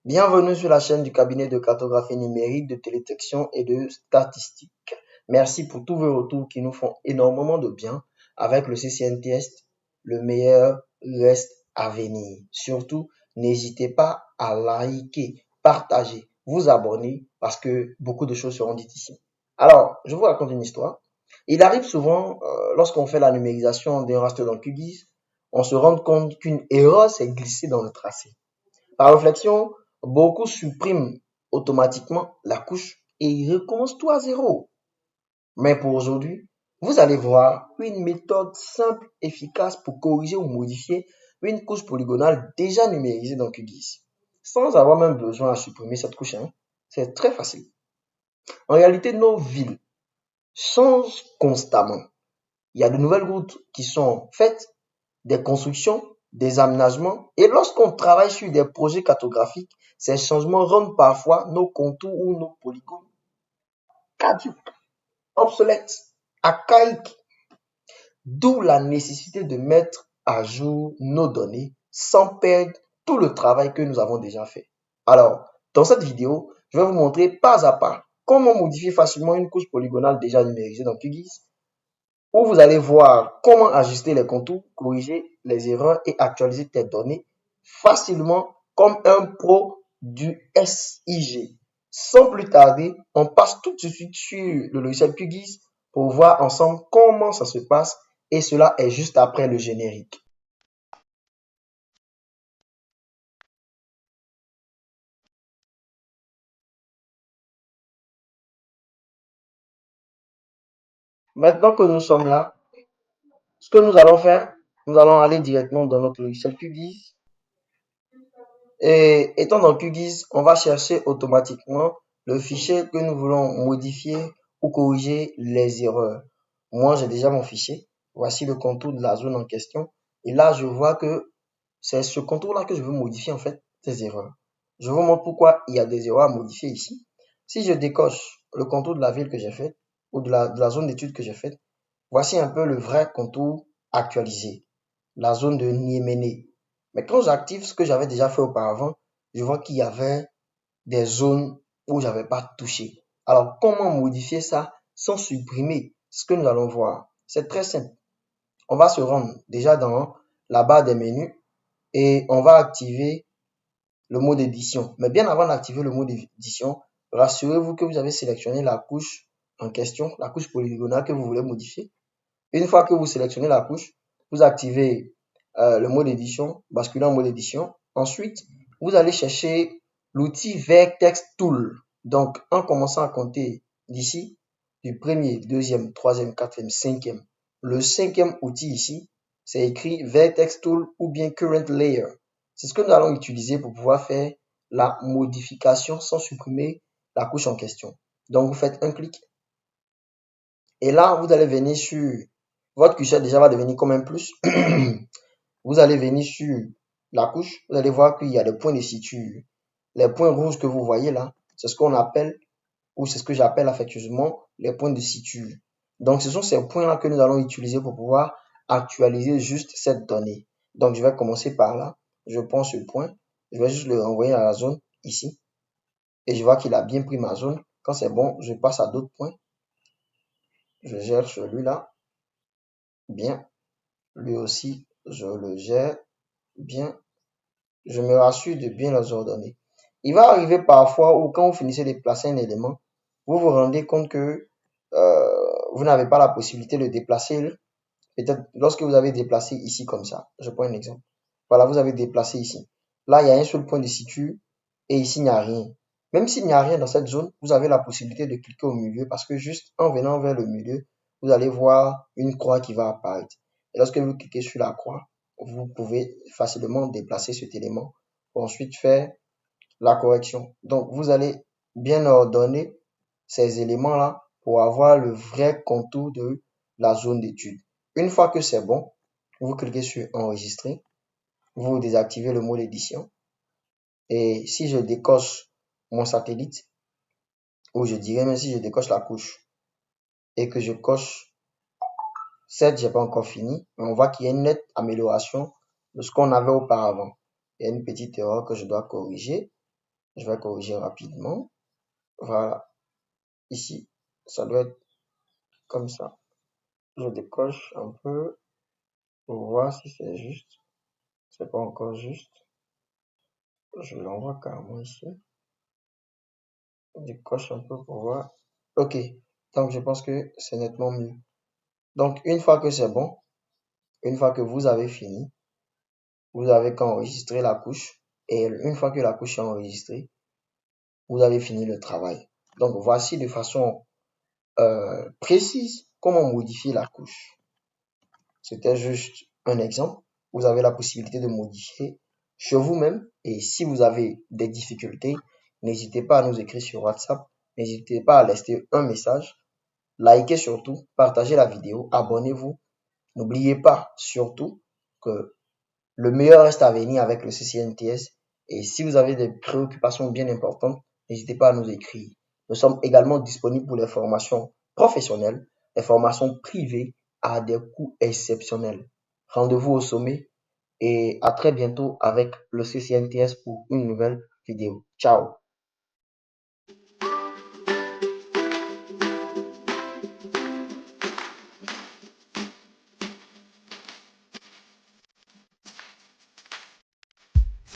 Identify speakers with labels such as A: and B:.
A: Bienvenue sur la chaîne du cabinet de cartographie numérique, de télédétection et de statistique. Merci pour tous vos retours qui nous font énormément de bien. Avec le CCNTS, le meilleur reste à venir. Surtout, n'hésitez pas à liker, partager, vous abonner parce que beaucoup de choses seront dites ici. Alors, je vous raconte une histoire. Il arrive souvent, lorsqu'on fait la numérisation d'un raster dans QGIS, on se rend compte qu'une erreur s'est glissée dans le tracé. Par réflexion, beaucoup suppriment automatiquement la couche et ils recommencent tout à zéro. Mais pour aujourd'hui, vous allez voir une méthode simple, efficace pour corriger ou modifier une couche polygonale déjà numérisée dans QGIS, sans avoir même besoin à supprimer cette couche, hein. C'est très facile. En réalité, nos villes changent constamment. Il y a de nouvelles routes qui sont faites, des constructions, des aménagements. Et lorsqu'on travaille sur des projets cartographiques, ces changements rendent parfois nos contours ou nos polygones caducs, obsolètes, archaïques. D'où la nécessité de mettre à jour nos données sans perdre tout le travail que nous avons déjà fait. Alors, dans cette vidéo, je vais vous montrer pas à pas comment modifier facilement une couche polygonale déjà numérisée dans QGIS, où vous allez voir comment ajuster les contours, corriger les erreurs et actualiser tes données facilement comme un pro du SIG. Sans plus tarder, on passe tout de suite sur le logiciel QGIS pour voir ensemble comment ça se passe et cela est juste après le générique. Maintenant que nous sommes là, ce que nous allons faire, nous allons aller directement dans notre logiciel QGIS. Et étant dans QGIS, on va chercher automatiquement le fichier que nous voulons modifier ou corriger les erreurs. Moi, j'ai déjà mon fichier. Voici le contour de la zone en question. Et là, je vois que c'est ce contour-là que je veux modifier, en fait, ces erreurs. Je vous montre pourquoi il y a des erreurs à modifier ici. Si je décoche le contour de la ville que j'ai faite ou de la zone d'étude que j'ai faite, voici un peu le vrai contour actualisé. La zone de Niéméné. Mais quand j'active ce que j'avais déjà fait auparavant, je vois qu'il y avait des zones où j'avais pas touché. Alors, comment modifier ça sans supprimer ce que nous allons voir? C'est très simple. On va se rendre déjà dans la barre des menus et on va activer le mode édition. Mais bien avant d'activer le mode édition, rassurez-vous que vous avez sélectionné la couche en question, la couche polygonale que vous voulez modifier. Une fois que vous sélectionnez la couche, vous activez le mode édition, basculez en mode édition. Ensuite, vous allez chercher l'outil Vertex Tool. Donc, en commençant à compter d'ici, du premier, deuxième, troisième, quatrième, cinquième. Le cinquième outil ici, c'est écrit Vertex Tool ou bien Current Layer. C'est ce que nous allons utiliser pour pouvoir faire la modification sans supprimer la couche en question. Donc, vous faites un clic. Et là, vous allez venir sur votre curseur déjà va devenir comme un plus. Vous allez venir sur la couche. Vous allez voir qu'il y a des points de suture. Les points rouges que vous voyez là, c'est ce qu'on appelle, ou c'est ce que j'appelle affectueusement les points de suture. Donc, ce sont ces points-là que nous allons utiliser pour pouvoir actualiser juste cette donnée. Donc, je vais commencer par là. Je prends ce point. Je vais juste le renvoyer à la zone ici. Et je vois qu'il a bien pris ma zone. Quand c'est bon, je passe à d'autres points. Je gère celui-là. Bien. Lui aussi, je le gère bien. Je me rassure de bien les ordonner. Il va arriver parfois où quand vous finissez de placer un élément, vous vous rendez compte que vous n'avez pas la possibilité de déplacer. Peut-être lorsque vous avez déplacé ici comme ça. Je prends un exemple. Voilà, vous avez déplacé ici. Là, il y a un seul point de suture et ici, il n'y a rien. Même s'il n'y a rien dans cette zone, vous avez la possibilité de cliquer au milieu parce que juste en venant vers le milieu, vous allez voir une croix qui va apparaître. Et lorsque vous cliquez sur la croix, vous pouvez facilement déplacer cet élément pour ensuite faire la correction. Donc, vous allez bien ordonner ces éléments-là pour avoir le vrai contour de la zone d'étude. Une fois que c'est bon, vous cliquez sur enregistrer, vous désactivez le mode édition. Et si je décoche mon satellite, ou je dirais même si je décoche la couche et que je coche 7, j'ai pas encore fini, mais on voit qu'il y a une nette amélioration de ce qu'on avait auparavant. Il y a une petite erreur que je dois corriger. Je vais corriger rapidement. Voilà. Ici, ça doit être comme ça. Je décoche un peu pour voir si c'est juste. C'est pas encore juste. Je l'envoie carrément ici. Je décoche un peu pour voir. Ok. Donc, je pense que c'est nettement mieux. Donc, une fois que c'est bon, une fois que vous avez fini, vous avez qu'à enregistrer la couche. Et une fois que la couche est enregistrée, vous avez fini le travail. Donc, voici de façon précise comment modifier la couche. C'était juste un exemple. Vous avez la possibilité de modifier sur vous-même. Et si vous avez des difficultés, n'hésitez pas à nous écrire sur WhatsApp. N'hésitez pas à laisser un message. Likez surtout, partagez la vidéo, abonnez-vous. N'oubliez pas surtout que le meilleur reste à venir avec le CCNTS. Et si vous avez des préoccupations bien importantes, n'hésitez pas à nous écrire. Nous sommes également disponibles pour les formations professionnelles, les formations privées à des coûts exceptionnels. Rendez-vous au sommet et à très bientôt avec le CCNTS pour une nouvelle vidéo. Ciao!